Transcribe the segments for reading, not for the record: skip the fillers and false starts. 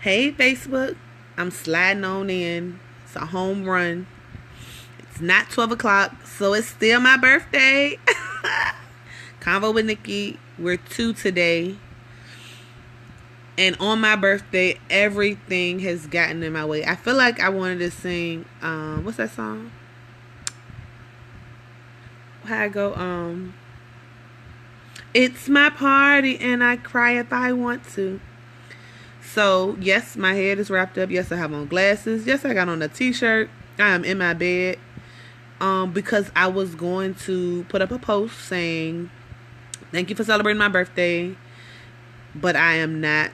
Hey, Facebook. I'm sliding on in. It's a home run. It's not 12 o'clock, so it's still my birthday. Convo with Nikki. We're 2 today. And on my birthday, everything has gotten in my way. I feel like I wanted to sing, what's that song? How I go, it's my party and I cry if I want to. So, yes, my head is wrapped up. Yes, I have on glasses. Yes, I got on a t-shirt. I am in my bed. Because I was going to put up a post saying, thank you for celebrating my birthday, but I am not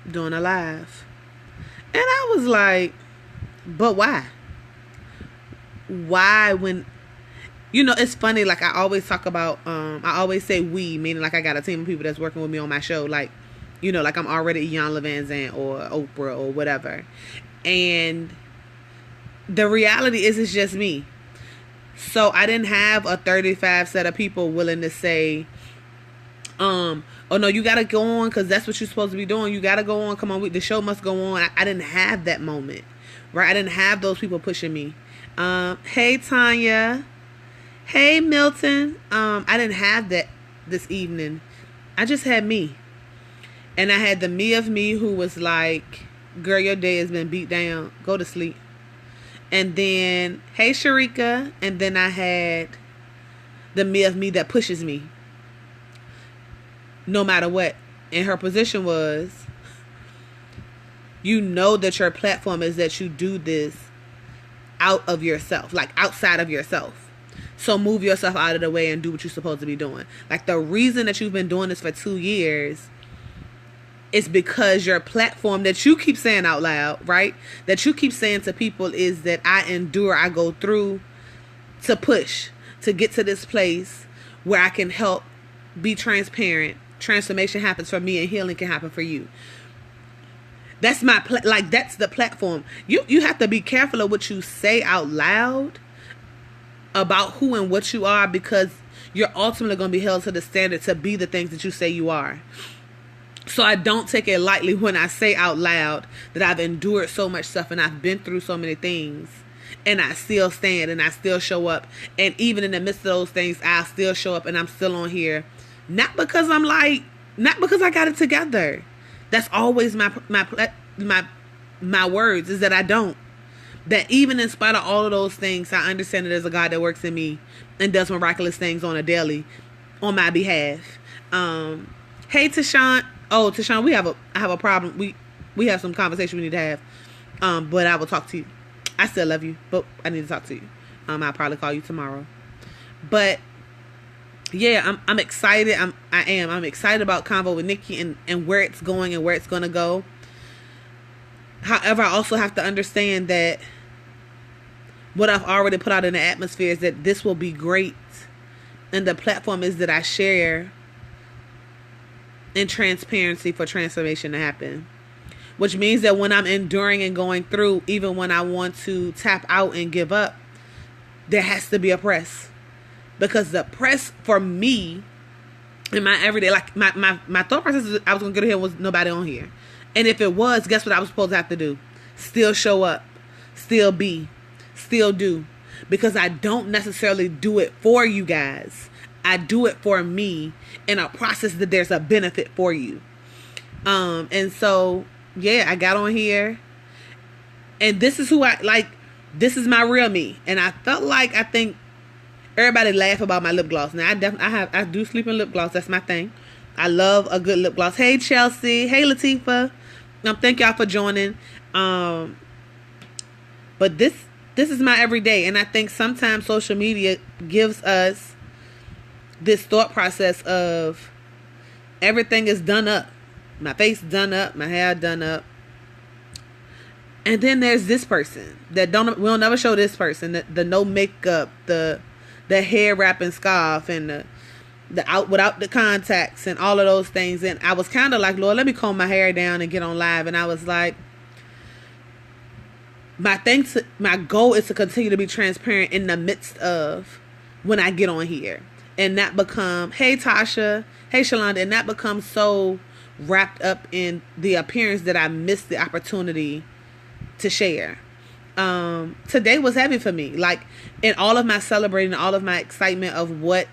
doing a live. And I was like, but why? Why when, it's funny, like I always talk about, I always say we, meaning like I got a team of people that's working with me on my show, like, like I'm already Ian Van Zandt or Oprah or whatever. And the reality is it's just me. So I didn't have a 35 set of people willing to say, oh no, you gotta go on because that's what you're supposed to be doing. You gotta go on. Come on, the show must go on. I didn't have that moment, right? I didn't have those people pushing me. Hey Tanya, hey Milton. I didn't have that this evening. I just had me, and I had the me of me who was like, "Girl, your day has been beat down. Go to sleep." And then, hey Sharika, and then I had the me of me that pushes me no matter what. And her position was, that your platform is that you do this out of yourself, like outside of yourself. So move yourself out of the way and do what you're supposed to be doing. Like the reason that you've been doing this for 2 years is because your platform that you keep saying out loud, right? That you keep saying to people is that I endure, I go through to push, to get to this place where I can help be transparent. Transformation happens for me and healing can happen for you. That's that's the platform. You have to be careful of what you say out loud about who and what you are, because you're ultimately going to be held to the standard to be the things that you say you are. So I don't take it lightly when I say out loud that I've endured so much stuff and I've been through so many things, and I still stand and I still show up. And even in the midst of those things, I'll still show up and I'm still on here. Not because not because I got it together. That's always my words, is that I don't. That even in spite of all of those things, I understand that there's a God that works in me and does miraculous things on a daily on my behalf. Hey Tashawn. Oh, Tashawn, I have a problem. We have some conversation we need to have. But I will talk to you. I still love you, but I need to talk to you. I'll probably call you tomorrow. But yeah, I'm excited. I'm excited about Convo with Nikki and where it's going and where it's going to go. However, I also have to understand that what I've already put out in the atmosphere is that this will be great. And the platform is that I share in transparency for transformation to happen. Which means that when I'm enduring and going through, even when I want to tap out and give up, there has to be a press. Because the press for me in my everyday, like my thought process is I was going to get here was nobody on here. And if it was, guess what I was supposed to have to do? Still show up, still be, still do. Because I don't necessarily do it for you guys. I do it for me in a process that there's a benefit for you. And so, yeah, I got on here. And this is who this is my real me. And I think everybody laugh about my lip gloss. Now, I do sleep in lip gloss. That's my thing. I love a good lip gloss. Hey, Chelsea. Hey, Latifah. Thank y'all for joining. But this is my everyday. And I think sometimes social media gives us this thought process of everything is done up. My face done up. My hair done up. And then there's this person that we'll never show this person. The no makeup, the hair wrapping scarf, and the out without the contacts and all of those things. And I was kind of like, Lord, let me comb my hair down and get on live. And I was like, my goal is to continue to be transparent in the midst of when I get on here, and not become, hey Tasha, hey Shalonda, and not become so wrapped up in the appearance that I missed the opportunity to share. Today was heavy for me. Like, in all of my celebrating, all of my excitement of what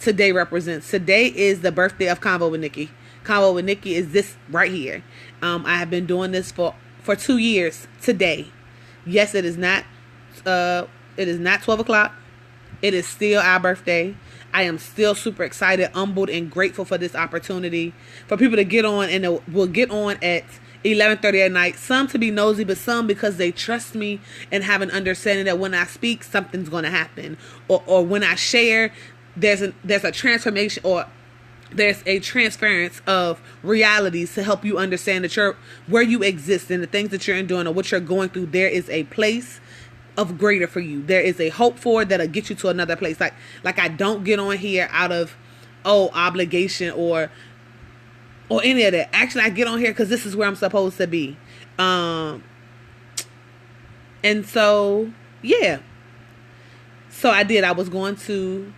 today represents. Today is the birthday of Convo with Nikki. Convo with Nikki is this right here. I have been doing this for 2 years today. Yes, it is not 12 o'clock. It is still our birthday. I am still super excited, humbled, and grateful for this opportunity for people to get on, and will get on at 11:30 at night. Some to be nosy, but some because they trust me and have an understanding that when I speak, something's going to happen, or when I share, there's a transformation, or there's a transference of realities to help you understand that where you exist and the things that you're enduring or what you're going through. There is a place of greater for you. There is a hope for that'll get you to another place. Like I don't get on here out of obligation or any of that. Actually, I get on here because this is where I'm supposed to be. And so yeah. So I did. I was going to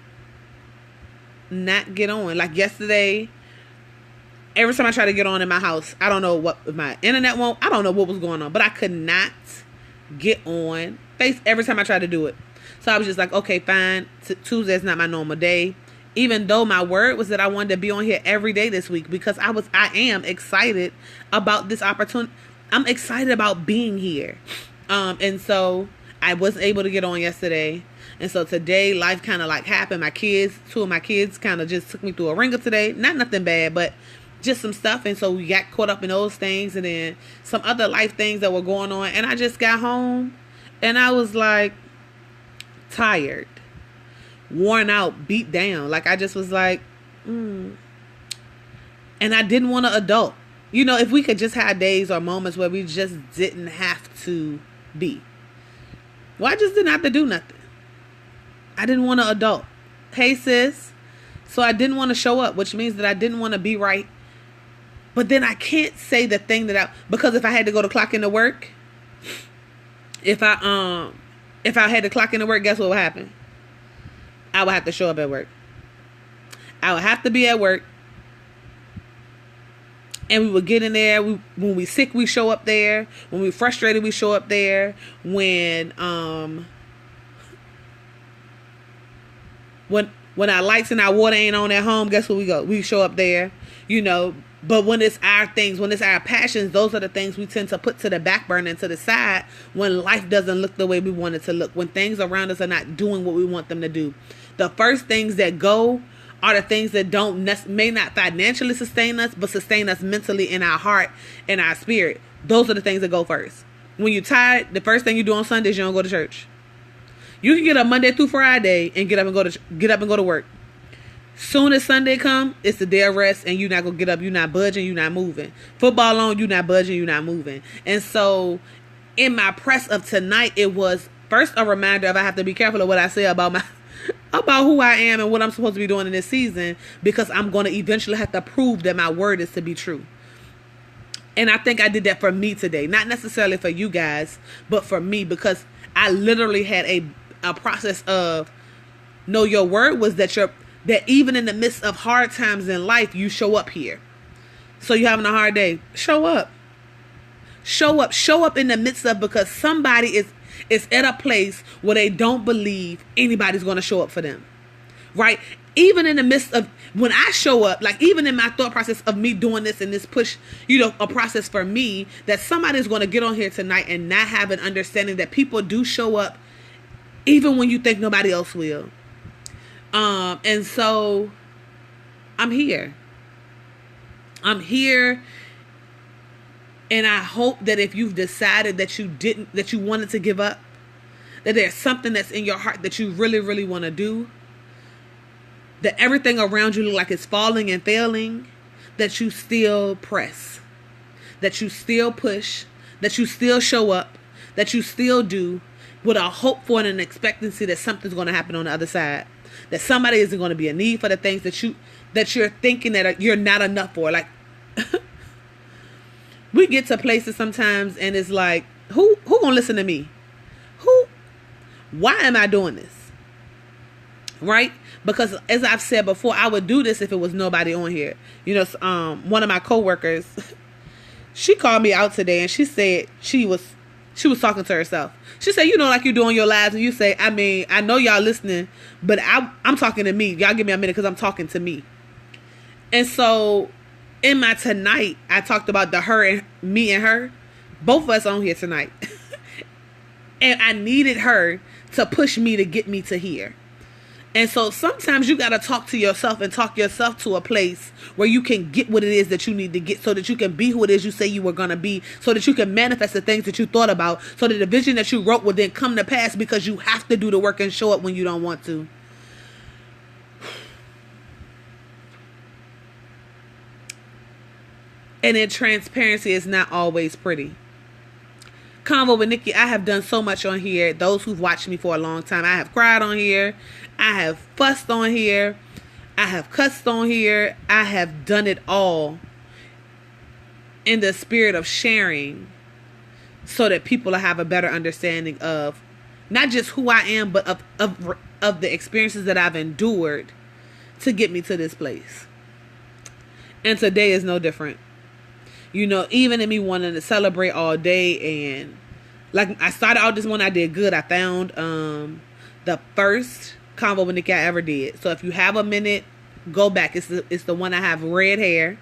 not get on. Like yesterday, every time I try to get on in my house, I don't know what, if my internet won't, I don't know what was going on, but I could not get on every time I tried to do it. So I was just like, okay, fine. Tuesday is not my normal day. Even though my word was that I wanted to be on here every day this week, because I am excited about this opportunity. I'm excited about being here. And so I wasn't able to get on yesterday. And so today life kind of like happened. Two of my kids kind of just took me through a ringer today. Not nothing bad, but just some stuff. And so we got caught up in those things, and then some other life things that were going on. And I just got home and I was like tired, worn out, beat down. Like I just was like, And I didn't want to adult. You know, if we could just have days or moments where we just didn't have to be. Well, I just didn't have to do nothing. I didn't want to adult. Hey, sis. So I didn't want to show up, which means that I didn't want to be right. But then I can't say the thing because if I had to go to clock into work, if I had to clock into work, guess what would happen? I would have to show up at work. I would have to be at work. And we would get in there. When we sick, we show up there. When we frustrated, we show up there. When our lights and our water ain't on at home, guess where we go? We show up there, you know. But when it's our things, when it's our passions, those are the things we tend to put to the back burner and to the side when life doesn't look the way we want it to look, when things around us are not doing what we want them to do. The first things that go are the things that may not financially sustain us, but sustain us mentally in our heart and our spirit. Those are the things that go first. When you're tired, the first thing you do on Sunday is you don't go to church. You can get up Monday through Friday and get up and go to work. Soon as Sunday come, it's the day of rest, and you're not gonna get up. You're not budging. You're not moving. Football on, you're not budging. You're not moving. And so, in my press of tonight, it was first a reminder of I have to be careful of what I say about who I am and what I'm supposed to be doing in this season, because I'm gonna eventually have to prove that my word is to be true. And I think I did that for me today, not necessarily for you guys, but for me, because I literally had a process of, no, your word was that even in the midst of hard times in life, you show up here. So you're having a hard day, show up in the midst of, because somebody is at a place where they don't believe anybody's going to show up for them, right? Even in the midst of when I show up, like even in my thought process of me doing this and this push, a process for me, that somebody's going to get on here tonight and not have an understanding that people do show up even when you think nobody else will. And so I'm here. And I hope that if you've decided that you wanted to give up, that there's something that's in your heart that you really, really want to do, that everything around you look like it's falling and failing, that you still press, that you still push, that you still show up, that you still do, with a hope for and an expectancy that something's going to happen on the other side. That somebody isn't going to be a need for the things that you're thinking that you're not enough for. Like, we get to places sometimes and it's like, who gonna listen to me? Why am I doing this? right? Because as I've said before, I would do this if it was nobody on here. You know, one of my coworkers, she called me out today, and she said she was talking to herself. She said, you know, like you do on your lives, and you say, I mean, I know y'all listening, but I'm talking to me. Y'all give me a minute because I'm talking to me. And so in my tonight, I talked about the her and me and her. Both of us on here tonight. And I needed her to push me to get me to here. And so sometimes you got to talk to yourself and talk yourself to a place where you can get what it is that you need to get, so that you can be who it is you say you were going to be, so that you can manifest the things that you thought about, so that the vision that you wrote will then come to pass, because you have to do the work and show up when you don't want to. And then transparency is not always pretty. Convo with Nikki, I have done so much on here. Those who've watched me for a long time, I have cried on here. I have fussed on here. I have cussed on here. I have done it all in the spirit of sharing, so that people will have a better understanding of not just who I am, but of the experiences that I've endured to get me to this place. And today is no different. You know, even in me wanting to celebrate all day, and like I started out this one, I did good. I found the first Convo with Nikki I ever did. So if you have a minute, go back. It's the one I have red hair.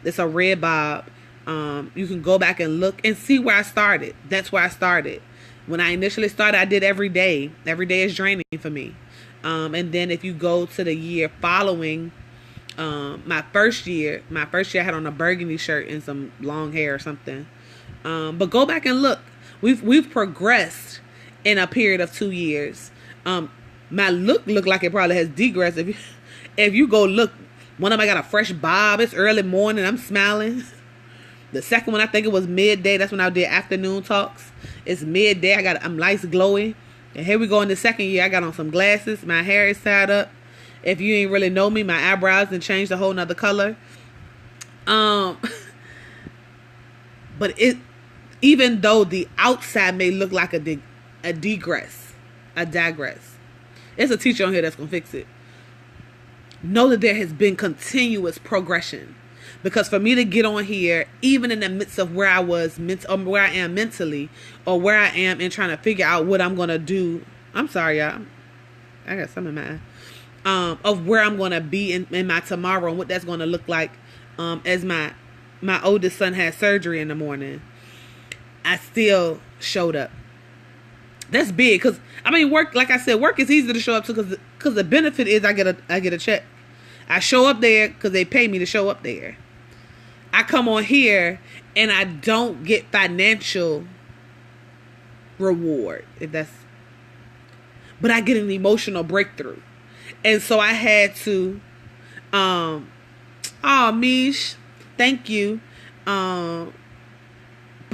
It's a red bob. You can go back and look and see where I started. That's where I started. When I initially started, I did every day. Every day is draining for me. And then if you go to the year following, my first year I had on a burgundy shirt and some long hair or something. But go back and look. We've progressed in a period of 2 years. My looked like it probably has degressed. If you go look, one of them I got a fresh bob. It's early morning. I'm smiling. The second one, I think it was midday. That's when I did afternoon talks. It's midday. I'm nice glowy. And here we go in the second year. I got on some glasses. My hair is tied up. If you ain't really know me, my eyebrows done changed a whole nother color. But even though the outside may look like a digress, it's a teacher on here that's gonna fix it. Know that there has been continuous progression, because for me to get on here, even in the midst of where I was where I am mentally, or where I am in trying to figure out what I'm gonna do. I'm sorry, y'all. I got some in my eye. Of where I'm going to be in my tomorrow, and what that's going to look like, as my oldest son had surgery in the morning. I still showed up. That's big, because I mean, work, like I said, work is easy to show up to, because the benefit is I get a check. I show up there because they pay me to show up there. I come on here and I don't get financial reward, but I get an emotional breakthrough. And so I had to, Mish, thank you. But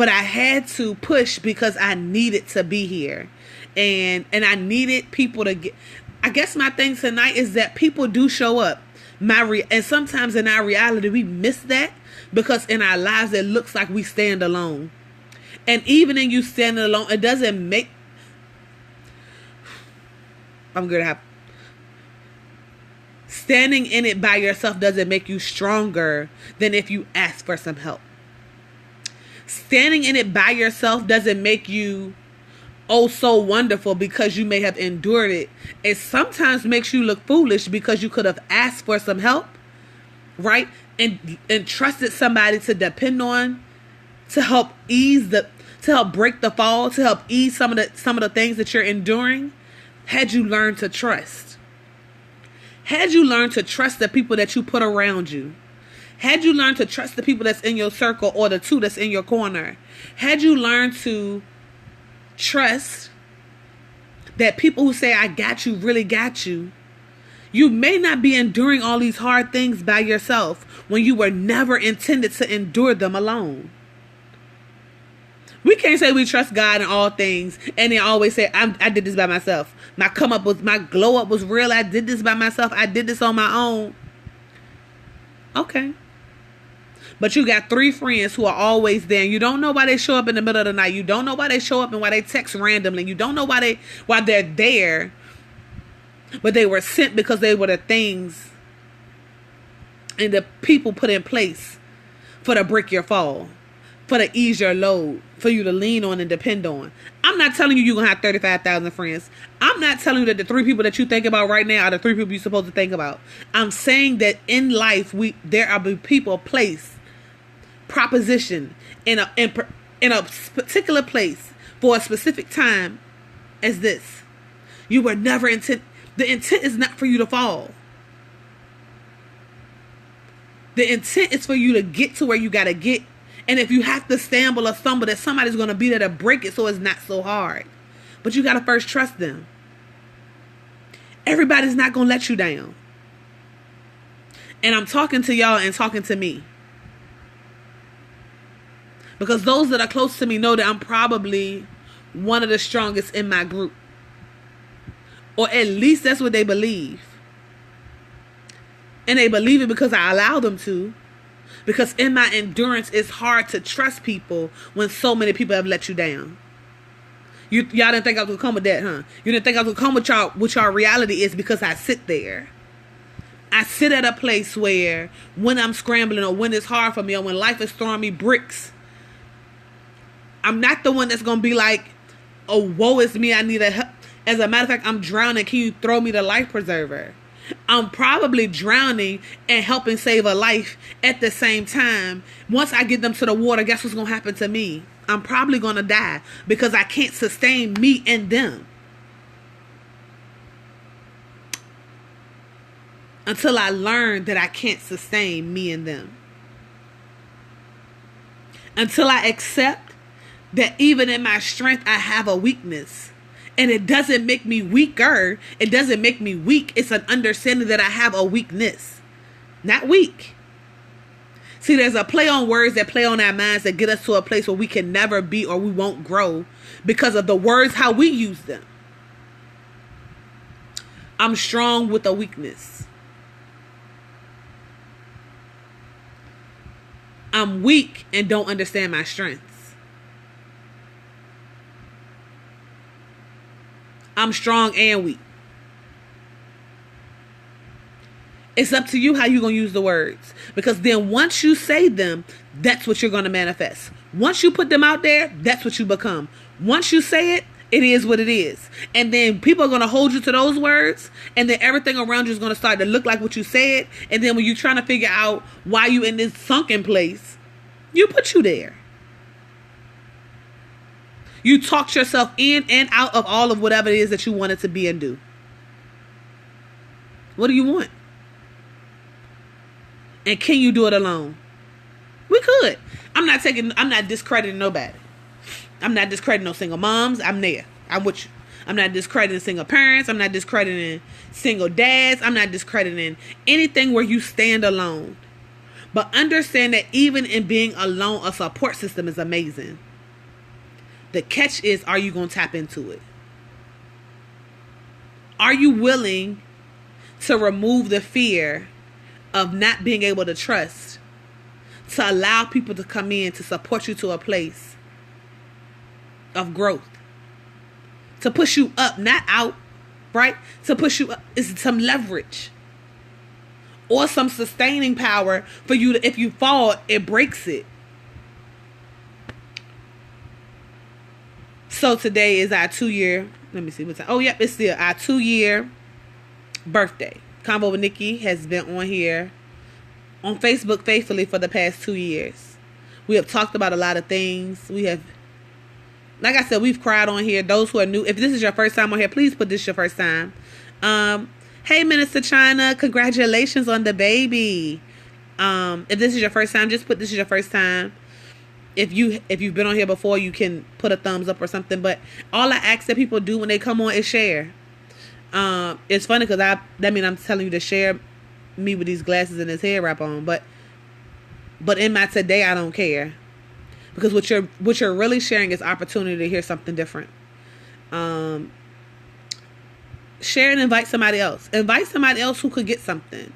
I had to push, because I needed to be here. And I needed people to get, I guess my thing tonight is that people do show up. And sometimes in our reality, we miss that, because in our lives, it looks like we stand alone. And even in you standing alone, it doesn't make, I'm going to have, standing in it by yourself doesn't make you stronger than if you ask for some help. Standing in it by yourself doesn't make you so wonderful because you may have endured it. It sometimes makes you look foolish because you could have asked for some help, right? And trusted somebody to depend on, to help break the fall, to help ease some of the things that you're enduring. Had you learned to trust? Had you learned to trust the people that you put around you? Had you learned to trust the people that's in your circle, or the two that's in your corner? Had you learned to trust that people who say, I got you, really got you? You may not be enduring all these hard things by yourself when you were never intended to endure them alone. We can't say we trust God in all things and then always say, I did this by myself. My glow up was real. I did this by myself. I did this on my own. Okay. But you got 3 friends who are always there, and you don't know why they show up in the middle of the night. You don't know why they show up and why they text randomly. You don't know why they're there. But they were sent because they were the things and the people put in place for to break your fall, for to ease your load, for you to lean on and depend on. I'm not telling you you're going to have 35,000 friends. I'm not telling you that the 3 people that you think about right now are the 3 people you're supposed to think about. I'm saying that in life, there are people, place, proposition in a particular place for a specific time as this. You were never intent. The intent is not for you to fall. The intent is for you to get to where you got to get. And if you have to stumble or stumble, that somebody's going to be there to break it so it's not so hard. But you got to first trust them. Everybody's not going to let you down. And I'm talking to y'all and talking to me. Because those that are close to me know that I'm probably one of the strongest in my group. Or at least that's what they believe. And they believe it because I allow them to. Because in my endurance, it's hard to trust people when so many people have let you down. Y'all didn't think I was going to come with that, huh? You didn't think I was going to come with y'all. What y'all reality is, because I sit there. I sit at a place where when I'm scrambling or when it's hard for me or when life is throwing me bricks, I'm not the one that's going to be like, oh, woe is me, I need a help. As a matter of fact, I'm drowning. Can you throw me the life preserver? I'm probably drowning and helping save a life at the same time. Once I get them to the water, guess what's going to happen to me? I'm probably going to die because I can't sustain me and them. Until I learn that I can't sustain me and them. Until I accept that even in my strength, I have a weakness. And it doesn't make me weaker. It doesn't make me weak. It's an understanding that I have a weakness. Not weak. See, there's a play on words that play on our minds that get us to a place where we can never be or we won't grow because of the words, how we use them. I'm strong with a weakness. I'm weak and don't understand my strengths. I'm strong and weak. It's up to you how you're going to use the words. Because then once you say them, that's what you're going to manifest. Once you put them out there, that's what you become. Once you say it, it is what it is. And then people are going to hold you to those words. And then everything around you is going to start to look like what you said. And then when you're trying to figure out why you in this sunken place, you put you there. You talked yourself in and out of all of whatever it is that you wanted to be and do. What do you want? And can you do it alone? We could. I'm not discrediting nobody. I'm not discrediting no single moms. I'm there. I'm with you. I'm not discrediting single parents. I'm not discrediting single dads. I'm not discrediting anything where you stand alone. But understand that even in being alone, a support system is amazing. The catch is, are you going to tap into it? Are you willing to remove the fear of not being able to trust, to allow people to come in to support you to a place of growth, to push you up, not out, right? To push you up is some leverage or some sustaining power for you to, if you fall, it breaks it. So today is our 2-year, let me see what's that. Oh, yep, it's still our 2-year birthday. Convo with Nikki has been on here on Facebook faithfully for the past 2 years. We have talked about a lot of things. We have, like I said, we've cried on here. Those who are new, if this is your first time on here, please put this your first time. Hey, Minister China, congratulations on the baby. If this is your first time, just put this is your first time. If you've been on here before, you can put a thumbs up or something. But all I ask that people do when they come on is share. It's funny because I'm telling you to share me with these glasses and this hair wrap on. But in my today, I don't care, because what you're really sharing is opportunity to hear something different. Share and invite somebody else. Invite somebody else who could get something.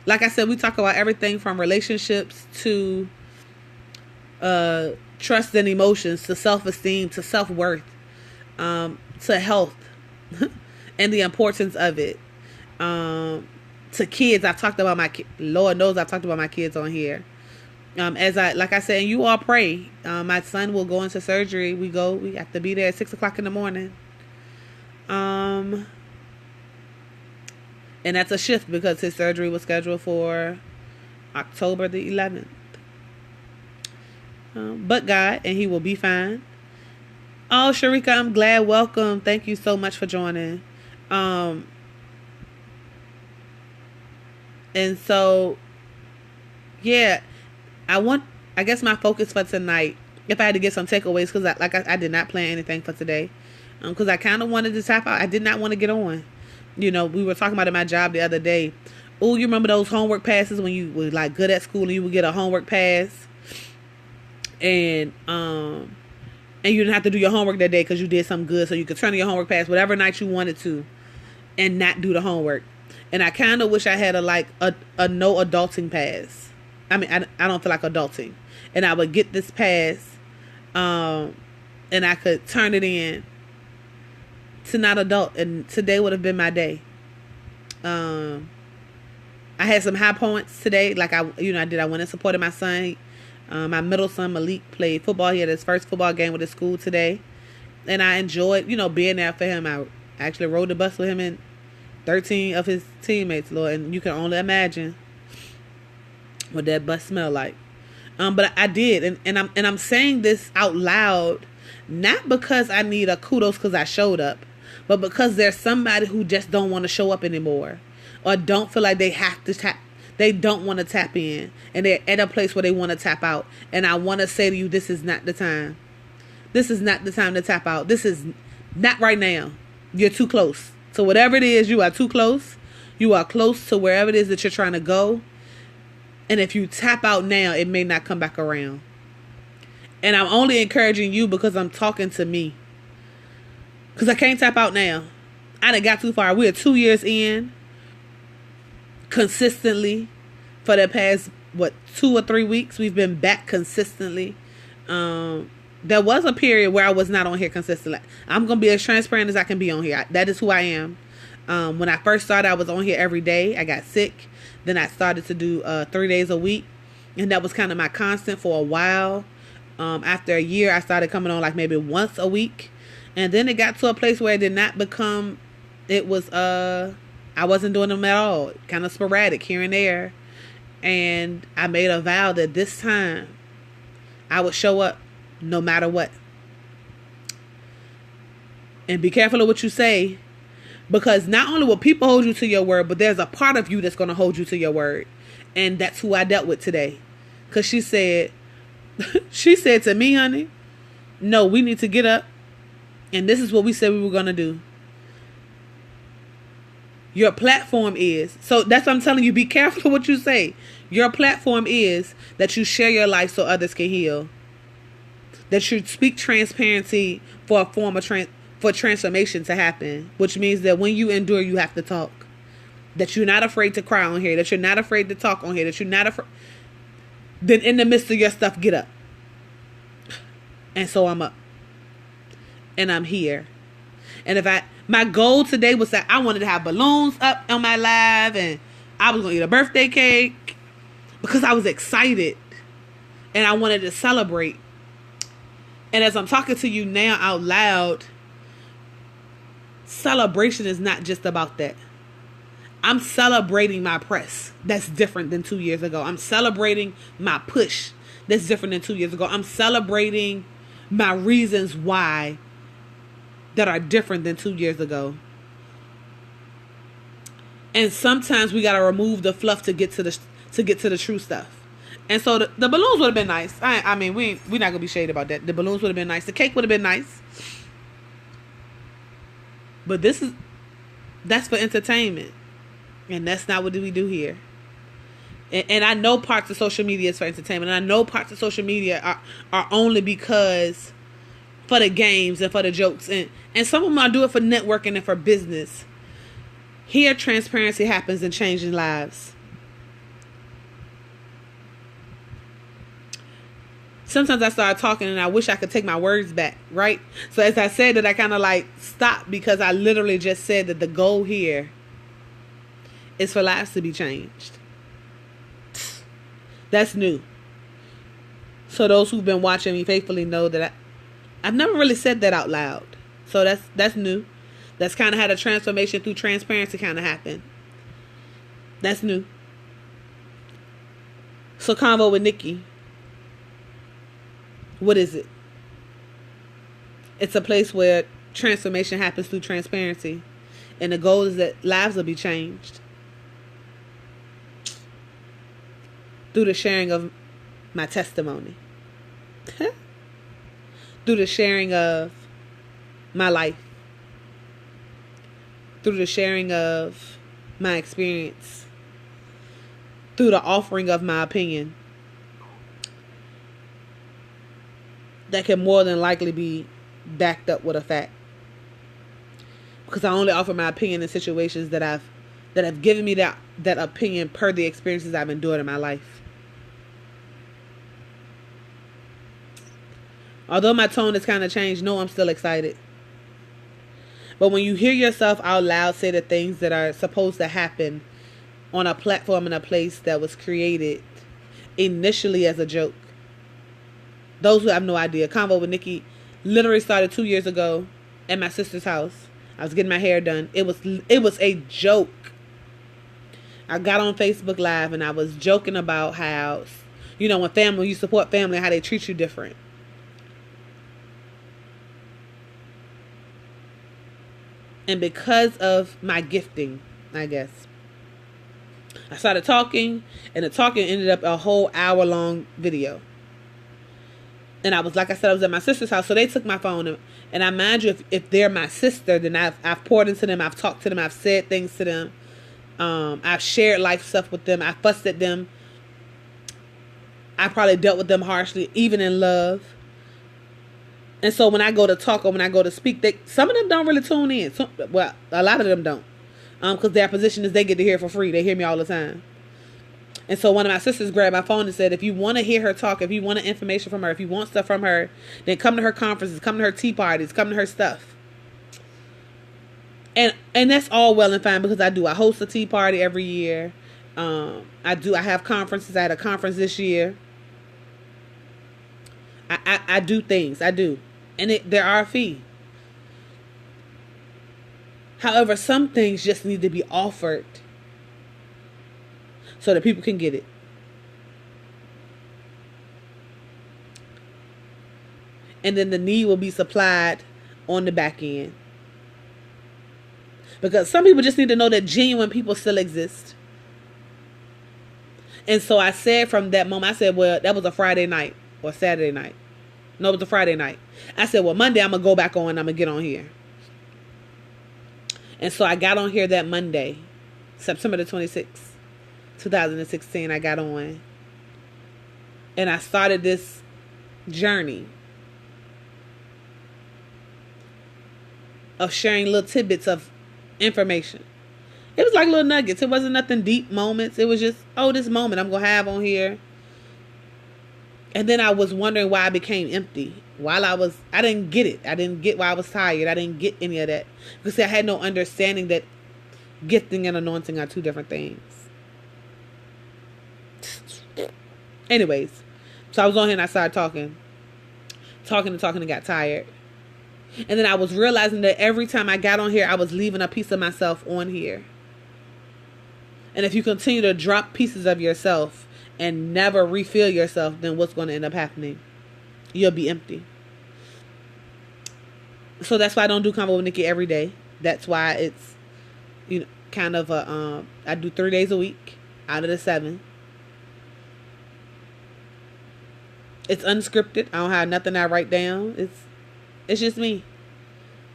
Like I said, we talk about everything from relationships to trust and emotions, to self-esteem, to self-worth, to health. and the importance of it. To kids, I've talked about Lord knows I've talked about my kids on here. Like I said, and you all pray. My son will go into surgery. We have to be there at 6:00 in the morning. And that's a shift because his surgery was scheduled for October the 11th. But God, and he will be fine. Oh, Sharika, I'm glad. Welcome. Thank you so much for joining. And so, yeah, I guess my focus for tonight, if I had to get some takeaways, because I did not plan anything for today, because I kind of wanted to tap out. I did not want to get on. We were talking about at my job the other day. Oh, you remember those homework passes when you were like good at school and you would get a homework pass, and you didn't have to do your homework that day because you did something good, so you could turn in your homework pass whatever night you wanted to, and not do the homework. And I kind of wish I had a no adulting pass. I mean, I don't feel like adulting. And I would get this pass, and I could turn it in to not adult. And today would have been my day. I had some high points today. Like I went and supported my son. My middle son, Malik, played football. He had his first football game with his school today. And I enjoyed, being there for him. I actually rode the bus with him and 13 of his teammates, Lord, and you can only imagine what that bus smelled like. But I did, and I'm saying this out loud, not because I need a kudos because I showed up, but because there's somebody who just don't want to show up anymore, or don't feel like they have to tap. They don't want to tap in, and they're at a place where they want to tap out. And I want to say to you, this is not the time. This is not the time to tap out. This is not right now. You're too close. So whatever it is, you are too close. You are close to wherever it is that you're trying to go. And if you tap out now, it may not come back around. And I'm only encouraging you because I'm talking to me. Because I can't tap out now. I done got too far. We're 2 years in. Consistently. For the past, 2 or 3 weeks. We've been back consistently. There was a period where I was not on here consistently. I'm going to be as transparent as I can be on here. That is who I am. When I first started, I was on here every day. I got sick. Then I started to do 3 days a week. And that was kind of my constant for a while. After a year, I started coming on like maybe once a week. And then it got to a place where it did not become, I wasn't doing them at all. Kind of sporadic here and there. And I made a vow that this time I would show up no matter what. And be careful of what you say, because not only will people hold you to your word, but there's a part of you that's going to hold you to your word. And that's who I dealt with today. Because she said to me, honey, no, we need to get up. And this is what we said we were going to do. Your platform is, so that's what I'm telling you, be careful of what you say. Your platform is that you share your life so others can heal. That you speak transparency for a form of for transformation to happen, which means that when you endure, you have to talk. That you're not afraid to cry on here. That you're not afraid to talk on here. That you're not afraid. Then in the midst of your stuff, get up. And so I'm up. And I'm here. And my goal today was that I wanted to have balloons up on my live, and I was going to eat a birthday cake because I was excited and I wanted to celebrate. And as I'm talking to you now out loud, celebration is not just about that. I'm celebrating my press. That's different than 2 years ago. I'm celebrating my push. That's different than 2 years ago. I'm celebrating my reasons why that are different than 2 years ago. And sometimes we got to remove the fluff to get to the true stuff. And so the balloons would have been nice. I mean, we're not going to be shady about that. The balloons would have been nice. The cake would have been nice. But that's for entertainment. And that's not what we do here. And I know parts of social media is for entertainment. And I know parts of social media are only because for the games and for the jokes. And some of them I do it for networking and for business. Here, transparency happens in changing lives. sometimes I start talking and I wish I could take my words back, right? So as I said that, I kind of like stopped because I literally just said that the goal here is for lives to be changed. That's new. So those who've been watching me faithfully know that I've never really said that out loud. So that's new. That's kind of had a transformation through transparency kind of happen. That's new. So Convo with Nikki. What is it? It's a place where transformation happens through transparency. And the goal is that lives will be changed through the sharing of my testimony. Through the sharing of my life. Through the sharing of my experience. Through the offering of my opinion. That can more than likely be backed up with a fact. Because I only offer my opinion in situations that have given me that opinion per the experiences I've endured in my life. Although my tone has kind of changed, no, I'm still excited. But when you hear yourself out loud say the things that are supposed to happen on a platform in a place that was created initially as a joke. Those who have no idea, Convo with Nikki literally started 2 years ago at my sister's house. I was getting my hair done. It was a joke. I got on Facebook Live and I was joking about how, when you support family, how they treat you different. And because of my gifting, I guess, I started talking, and the talking ended up a whole hour-long video. And I was at my sister's house, so they took my phone. And I mind you, if they're my sister, then I've poured into them, I've talked to them, I've said things to them, I've shared life stuff with them, I fussed at them, I probably dealt with them harshly, even in love. And so when I go to talk or when I go to speak, some of them don't really tune in. A lot of them don't. Because their position is they get to hear it for free. They hear me all the time. And so one of my sisters grabbed my phone and said, if you want to hear her talk, if you want information from her, if you want stuff from her, then come to her conferences, come to her tea parties, come to her stuff. And that's all well and fine because I do. I host a tea party every year. I have conferences. I had a conference this year. I do things. I do. And there are a fee. However, some things just need to be offered so that people can get it. And then the need will be supplied on the back end. Because some people just need to know that genuine people still exist. And so I said from that moment, well, that was a Friday night or Saturday night. No, it was a Friday night. I said, well, Monday I'm going to go back on. I'm going to get on here. And so I got on here that Monday, September the 26th, 2016. I got on. And I started this journey of sharing little tidbits of information. It was like little nuggets. It wasn't nothing deep moments. It was just, this moment I'm going to have on here. And then I was wondering why I became empty. I didn't get it. I didn't get why I was tired. I didn't get any of that. Because I had no understanding that gifting and anointing are two different things. Anyways, so I was on here and I started talking and got tired. And then I was realizing that every time I got on here, I was leaving a piece of myself on here. And if you continue to drop pieces of yourself and never refill yourself, then what's going to end up happening? You'll be empty. So that's why I don't do Convo with Nikki every day. That's why it's, kind of I do 3 days a week out of the 7. It's unscripted. I don't have nothing I write down. It's just me.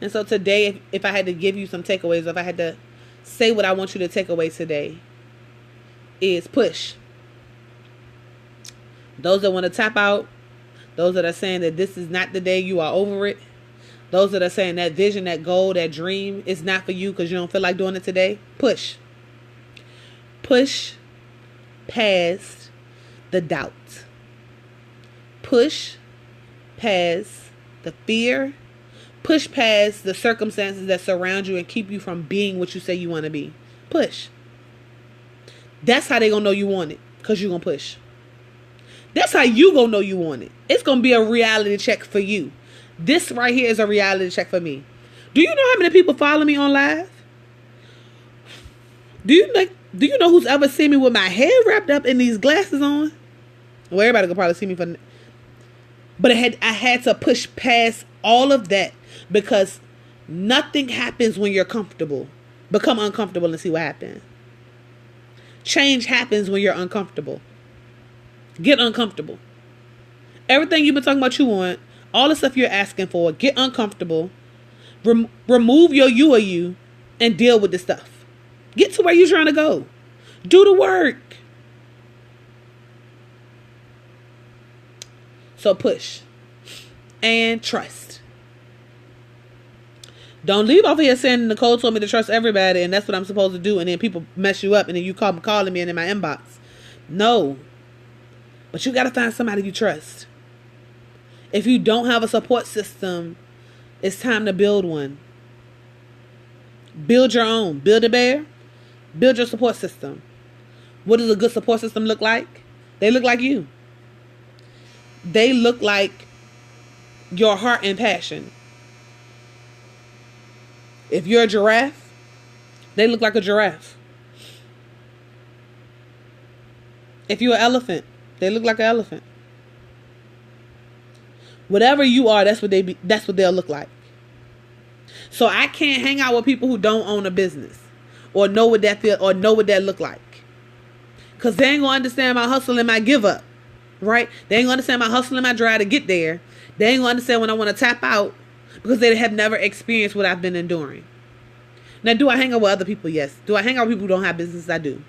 And so today, if I had to give you some takeaways, if I had to say what I want you to take away today, is push. Those that want to tap out, those that are saying that this is not the day, you are over it. Those that are saying that vision, that goal, that dream is not for you because you don't feel like doing it today, push. Push past the doubt. push past the fear, push past the circumstances that surround you and keep you from being what you say you want to be. Push. That's how they gonna know you want it, because you gonna push. That's how you gonna know you want it. It's gonna be a reality check for you. This right here is a reality check for me. Do you know how many people follow me on live? Do you know who's ever seen me with my hair wrapped up and these glasses on? Well, everybody could probably see me for, but I had to push past all of that, because nothing happens when you're comfortable. Become uncomfortable and see what happens. Change happens when you're uncomfortable. Get uncomfortable. Everything you've been talking about you want, all the stuff you're asking for, get uncomfortable. Remove your you or you and deal with the stuff. Get to where you're trying to go. Do the work. So push and trust. Don't leave off here saying Nicole told me to trust everybody and that's what I'm supposed to do, and then people mess you up and then you calling me and in my inbox. No. But you got to find somebody you trust. If you don't have a support system, it's time to build one. Build your own. Build a bear. Build your support system. What does a good support system look like? They look like you. They look like your heart and passion. If you're a giraffe, they look like a giraffe. If you're an elephant, they look like an elephant. Whatever you are, that's what they'll look like. So I can't hang out with people who don't own a business or know what that feel or know what that look like. Cause they ain't gonna understand my hustle and my give up. Right? They ain't gonna understand my hustle and my drive to get there. They ain't gonna understand when I want to tap out, because they have never experienced what I've been enduring. Now, do I hang out with other people? Yes. Do I hang out with people who don't have business? I do.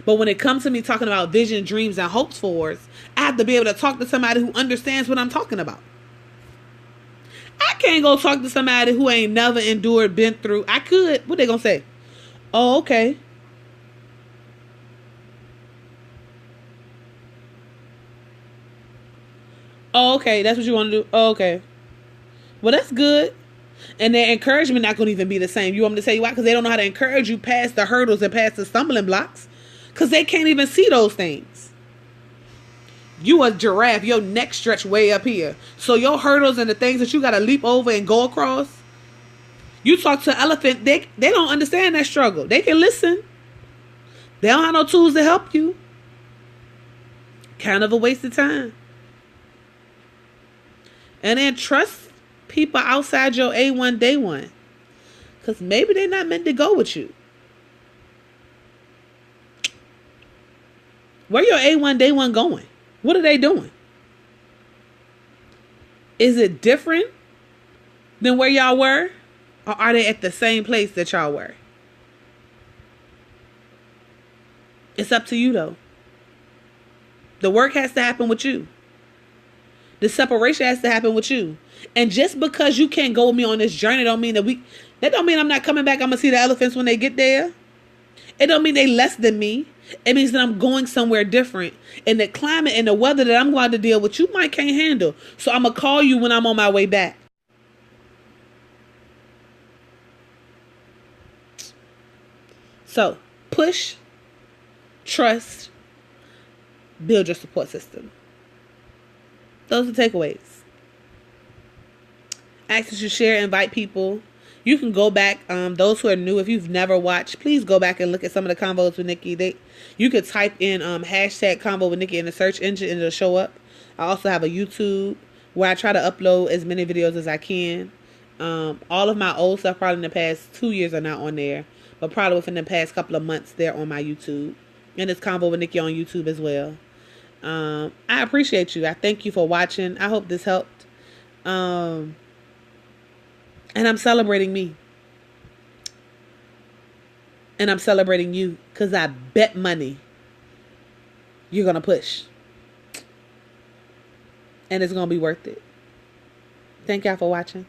But when it comes to me talking about vision, dreams, and hopes for us, I have to be able to talk to somebody who understands what I'm talking about. I can't go talk to somebody who ain't never endured, been through. I could. What they gonna say? Oh, okay. Oh, okay. That's what you want to do? Oh, okay. Well, that's good. And their encouragement not going to even be the same. You want me to tell you why? Because they don't know how to encourage you past the hurdles and past the stumbling blocks. Because they can't even see those things. You a giraffe. Your neck stretch way up here. So your hurdles and the things that you got to leap over and go across. You talk to an elephant. They don't understand that struggle. They can listen. They don't have no tools to help you. Kind of a waste of time. And then trust people outside your A1 day one. Because maybe they're not meant to go with you. Where your A1 day one going? What are they doing? Is it different than where y'all were? Or are they at the same place that y'all were? It's up to you though. The work has to happen with you. The separation has to happen with you. And just because you can't go with me on this journey don't mean that don't mean I'm not coming back. I'm going to see the elephants when they get there. It don't mean they less than me. It means that I'm going somewhere different. And the climate and the weather that I'm going to deal with, you might can't handle. So I'm going to call you when I'm on my way back. So push, trust, build your support system. Those are the takeaways. Ask that you share, invite people. You can go back. Those who are new, if you've never watched, please go back and look at some of the convos with Nikki. You could type in hashtag convo with Nikki in the search engine and it'll show up. I also have a YouTube where I try to upload as many videos as I can. All of my old stuff probably in the past 2 years are not on there, but probably within the past couple of months they're on my YouTube. And it's Convo with Nikki on YouTube as well. I appreciate you. I thank you for watching. I hope this helped. And I'm celebrating me. And I'm celebrating you. Because I bet money you're going to push. And it's going to be worth it. Thank y'all for watching.